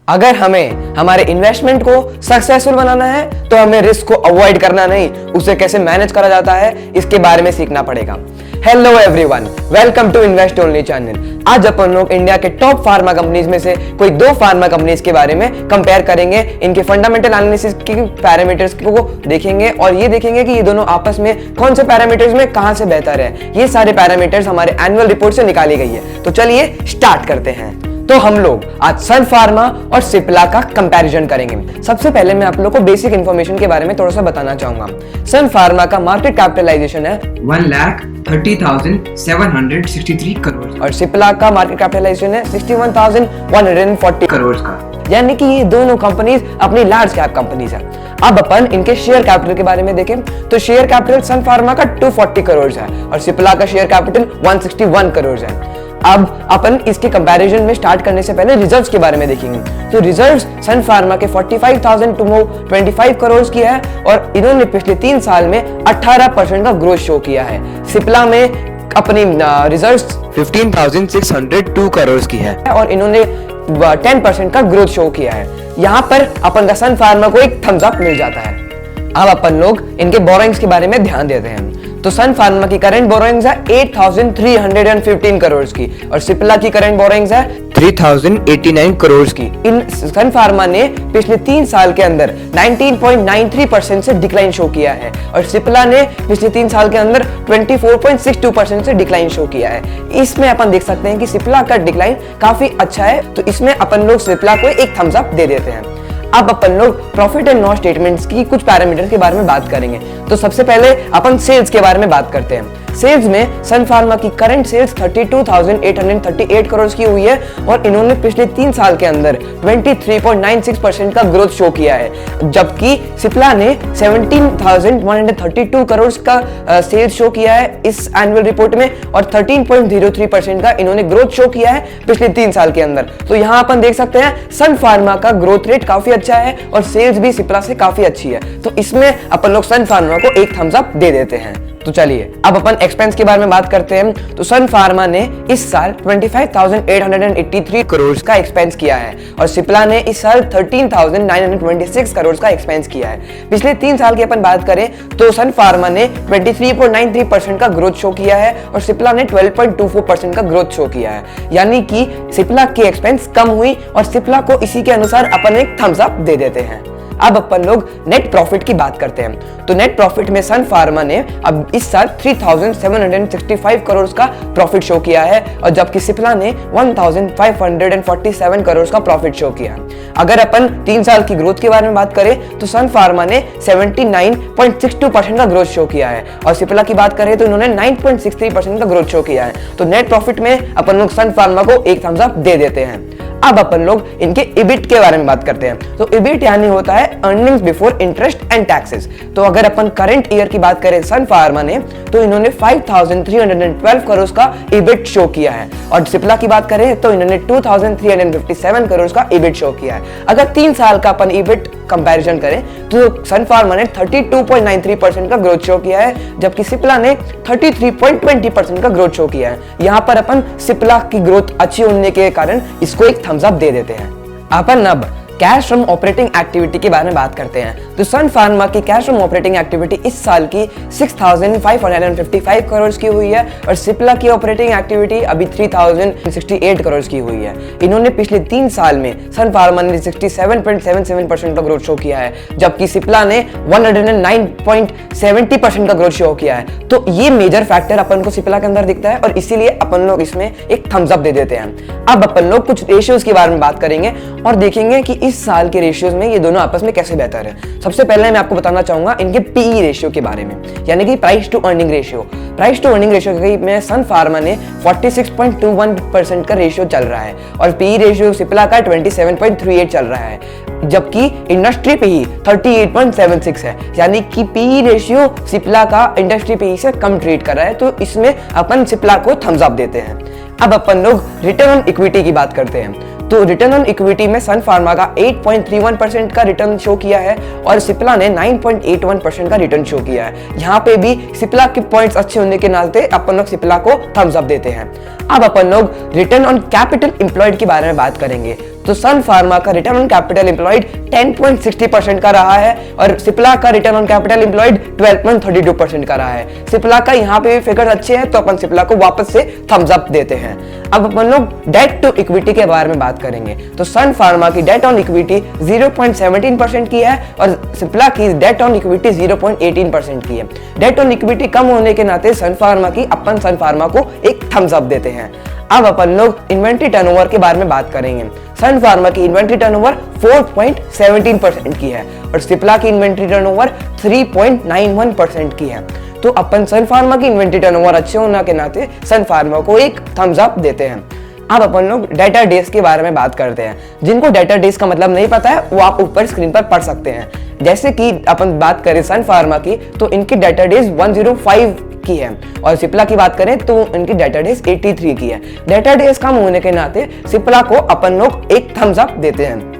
अगर हमें हमारे इन्वेस्टमेंट को सक्सेसफुल बनाना है तो हमें रिस्क को अवॉइड करना नहीं, उसे कैसे मैनेज करा जाता है इसके बारे में सीखना पड़ेगा। Hello everyone, welcome to invest only channel. आज अपन लोग इंडिया के टॉप फार्मा कंपनीज में से कोई दो फार्मा कंपनीज के बारे में कंपेयर करेंगे, इनके फंडामेंटल एनालिसिस की पैरामीटर्स को देखेंगे और ये देखेंगे कि ये दोनों आपस में कौन से पैरामीटर्स में कहां से बेहतर है। ये सारे पैरामीटर्स हमारे एनुअल रिपोर्ट से निकाली गई है। तो चलिए स्टार्ट करते हैं। तो हम लोग आज सन फार्मा और सिप्ला का कंपैरिजन करेंगे। सबसे पहले मैं आप लोगों को बेसिक इंफॉर्मेशन के बारे में थोड़ा सा बताना चाहूंगा। सन फार्मा का मार्केट कैपिटलाइजेशन है 1,30,763 करोड़ और सिप्ला का मार्केट कैपिटलाइजेशन है 61,140 करोड़ का, यानी कि ये दोनों कंपनीज अपनी लार्ज कैप कंपनीज है। अब अपन इनके शेयर कैपिटल के बारे में देखें तो शेयर कैपिटल सन फार्मा का 240 करोड़ है और सिप्ला का शेयर कैपिटल 161 करोड़ है। अब अपन इसके कंपैरिजन में स्टार्ट करने से पहले रिजर्व्स के बारे में देखेंगे। तो रिजर्व्स सन फार्मा के 45,225 करोड़ की है और इन्होंने पिछले 3 साल में 18% का ग्रोथ शो किया है। सिप्ला में अपनी रिजर्व्स 15,602 करोड़ की है और इन्होंने 10% का ग्रोथ शो किया है। यहाँ पर अपन का सन फार्मा को एक थम्स अप मिल जाता है। अब अपन लोग इनके बोरोइंग्स के बारे में ध्यान देते हैं। तो सन फार्मा की करंट बोरोइंग्स है 8,315 करोड़ की और सिप्ला की करंट बोरोइंग्स है 3,089 करोड़ की। इन सन फार्मा ने पिछले 3 साल के अंदर 19.93% से डिक्लाइन शो किया है और सिप्ला ने पिछले 3 साल के अंदर 24.62% से डिक्लाइन शो किया है। इसमें अपन देख सकते हैं कि सिप्ला का डिक्लाइन काफी अच्छा है, तो इसमें अपन लोग सिप्ला को एक थम्स अप दे देते हैं। अब अपन लोग प्रॉफिट एंड लॉस स्टेटमेंट्स की कुछ पैरामीटर के बारे में बात करेंगे। तो सबसे पहले अपन सेल्स के बारे में बात करते हैं। सेल्स में सन फार्मा की करंट सेल्स 32,838 करोड़ की हुई है और इन्होंने पिछले 3 साल के अंदर 23.96% का ग्रोथ शो किया है, जबकि सिप्ला ने 17,132 करोड़ का सेल्स शो किया है इस एनुअल रिपोर्ट में और 13.03% का इन्होंने ग्रोथ शो किया है पिछले 3 साल के अंदर। तो यहाँ अपन देख सकते हैं सन फार्मा का ग्रोथ रेट काफी अच्छा है और सेल्स भी सिप्ला से काफी अच्छी है, तो इसमें अपन लोग सन फार्मा को एक थम्स अप दे देते हैं। तो चलिए अब अपन एक्सपेंस के बारे में बात करते हैं। तो सन फार्मा ने इस साल 25,883 करोड़ का एक्सपेंस किया है और सिप्ला ने इस साल 13,926 करोड़ का एक्सपेंस किया है। पिछले 3 साल की अपन बात करें तो सन फार्मा ने 23.93% का ग्रोथ शो किया है और सिप्ला ने 12.24% का ग्रोथ शो किया है, यानी कि सिप्ला की एक्सपेंस कम हुई और सिप्ला को इसी के अनुसार अपन एक थम्स अप दे देते हैं। अब अपन लोग नेट प्रॉफिट की बात करते हैं। तो नेट प्रॉफिट में सन फार्मा ने अब इस साल 3,765 करोड़ का प्रॉफिट शो किया है और जबकि सिप्ला ने 1,547 करोड़ का प्रॉफिट शो किया। अगर अपन 3 साल की ग्रोथ के बारे में बात करें तो सन फार्मा ने 79.62% का ग्रोथ शो किया है और सिप्ला की बात करें तो इन्होंने 9.63% का ग्रोथ शो किया है। तो नेट प्रॉफिट में अपन लोग सन फार्मा को एक थम्स अप दे देते हैं। अब अपन लोग इनके इबिट के बारे में बात करते हैं। तो इबिट यानी होता है earnings before interest and taxes. तो अगर अपन करंट ईयर की बात करें सन फार्मा ने तो इन्होंने 5,312 करोड़ का इबिट शो किया है और सिप्ला की बात करें तो इन्होंने 2,357 करोड़ का इबिट शो किया है। अगर 3 साल का अपन इबिट कंपैरिजन करें तो सन फार्मा ने 32.93% का ग्रोथ शो किया है, जबकि सिप्ला ने 33.20% का ग्रोथ शो किया है। यहाँ पर अपन सिप्ला की ग्रोथ अच्छी होने के कारण इसको एक थम्स अप दे देते हैं। अपन अब कैश फ्रॉम ऑपरेटिंग एक्टिविटी के बारे में बात करते हैं। तो सन फार्मा की कैश फ्रॉम ऑपरेटिंग एक्टिविटी इस साल की 6,555 करोड़ की हुई है और सिप्ला की ऑपरेटिंग एक्टिविटी अभी 3,068 करोड़ की हुई है। इन्होंने पिछले 3 साल में सन फार्मा ने 67.77% का ग्रोथ शो किया है, जबकि सिप्ला ने 109.70% का ग्रोथ शो किया है। तो ये मेजर फैक्टर अपन को सिप्ला के अंदर दिखता है और इसीलिए अपन लोग इसमें एक थम्स अप दे देते हैं। अब अपन लोग कुछ रेशियोज के बारे में बात करेंगे और देखेंगे कि इस साल के रेशियोज में ये दोनों आपस में कैसे बेहतर है। सबसे पहले मैं आपको बताना चाहूंगा इनके पीई रेशियो के बारे में, यानी कि price to earning ratio. Price to earning ratio में सन फार्मा ने 46.21% का रेशियो चल रहा है और पीई रेशियो सिप्ला का 27.38 चल रहा है, जबकि इंडस्ट्री पीई 38.76 है, यानी कि पीई रेशियो सिप्ला का इंडस्ट्री पीई से कम ट्रीट कर रहा है। तो इसमें अपन सिप्ला को थम्स अप देते हैं। अब अपन लोग रिटर्न ऑन इक्विटी की बात करते हैं। तो रिटर्न ऑन इक्विटी में सन फार्मा का 8.31% का रिटर्न शो किया है और सिप्ला ने 9.81% का रिटर्न शो किया है। यहाँ पे भी सिप्ला के पॉइंट्स अच्छे होने के नाते अपन लोग सिप्ला को थम्स अप देते हैं। अब अपन लोग रिटर्न ऑन कैपिटल एम्प्लॉयड के बारे में बात करेंगे। तो सन फार्मा का रिटर्न ऑन कैपिटल एम्प्लॉयड 10.60% का रहा है और सिप्ला का रिटर्न ऑन कैपिटल एम्प्लॉयड 12.32% का रहा है। सिप्ला का यहाँ पे भी फिगर अच्छे हैं तो अपन सिप्ला को वापस से थम्स अप देते हैं। अब अपन लोग डेट टू इक्विटी के बारे में बात करेंगे। तो सन फार्मा की डेट ऑन इक्विटी 0.17% की है और सिप्ला की डेट ऑन इक्विटी 0.18% की है। डेट ऑन इक्विटी कम होने के नाते सन फार्मा को एक थम्स अप देते हैं। अब अपन लोग इन्वेंट्री टर्नओवर के बारे में बात करेंगे। सन फार्मा की इन्वेंट्री टर्नओवर 4.17% की है और सिप्ला की इन्वेंट्री टर्नओवर 3.91% की है। तो अपन सन फार्मा की इन्वेंट्री टर्नओवर अच्छे होने के नाते सन फार्मा को एक थम्स अप देते हैं। अब अपन लोग डेटा डेज के बारे में बात करते हैं। जिनको डेटा डेज का मतलब नहीं पता है वो आप ऊपर स्क्रीन पर पढ़ सकते हैं। जैसे कि अपन बात करें सन फार्मा की तो इनकी डेटा डेज 105 की है और सिप्ला की बात करें तो इनकी डेटा डेज 83 की है। डेटा डेज कम होने के नाते सिप्ला को अपन लोग एक थम्स अप देते हैं।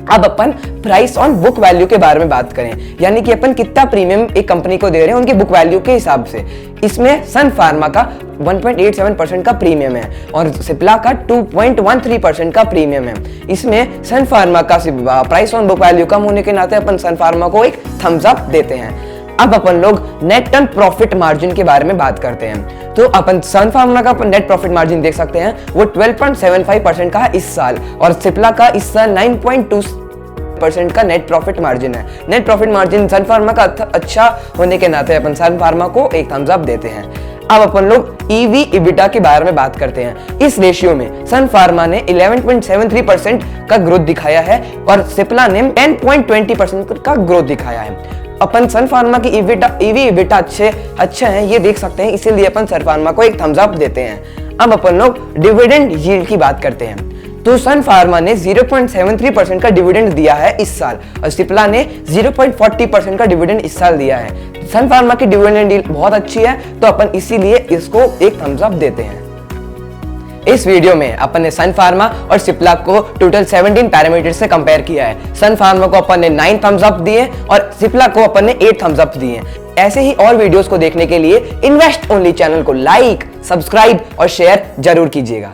अब अपन प्राइस ऑन बुक वैल्यू के बारे में बात करें, यानी कि अपन कितना प्रीमियम एक कंपनी को दे रहे हैं उनकी बुक वैल्यू के हिसाब से। इसमें सन फार्मा का 1.87% का प्रीमियम है और सिप्ला का 2.13% का प्रीमियम है। इसमें सन फार्मा का प्राइस ऑन बुक वैल्यू कम होने के नाते अपन सन फार्मा को एक थम्स अप देते हैं। अब अपन लोग नेट टर्न प्रॉफिट मार्जिन के बारे में बात करते हैं। तो अपन सन फार्मा का नेट प्रॉफिट मार्जिन देख सकते हैं वो 12.75% का है इस साल और सिप्ला का इस साल 9.2% का नेट प्रॉफिट मार्जिन है। नेट प्रॉफिट मार्जिन सन फार्मा का अच्छा होने के नाते अपन सन फार्मा को एक थम्स अप देते हैं। अब अपन लोग ईवी इबिटा के बारे में बात करते हैं। इस रेशियो में सन फार्मा ने 11.73% का ग्रोथ दिखाया है और सिप्ला ने 10.20% का ग्रोथ दिखाया है। अपन सन फार्मा की ईवी इबिटा अच्छे हैं ये देख सकते हैं, इसीलिए अपन सन फार्मा को एक थम्स अप देते हैं। अब अपन लोग डिविडेंड यील्ड की बात करते हैं। तो सन फार्मा ने 0.73% का डिविडेंड दिया है इस साल और सिप्ला ने 0.40% का डिविडेंड इस साल दिया है। सन फार्मा की डिविडेंड यील्ड बहुत अच्छी है तो अपन इसीलिए इसको एक थम्स अप देते हैं। इस वीडियो में अपन ने सन फार्मा और सिप्ला को टोटल 17 पैरामीटर से कंपेयर किया है। सन फार्मा को अपन ने 9 थम्स अप दिए और सिप्ला को अपन ने 8 थम्स अप दिए। ऐसे ही और वीडियोस को देखने के लिए इन्वेस्ट ओनली चैनल को लाइक, सब्सक्राइब और शेयर जरूर कीजिएगा।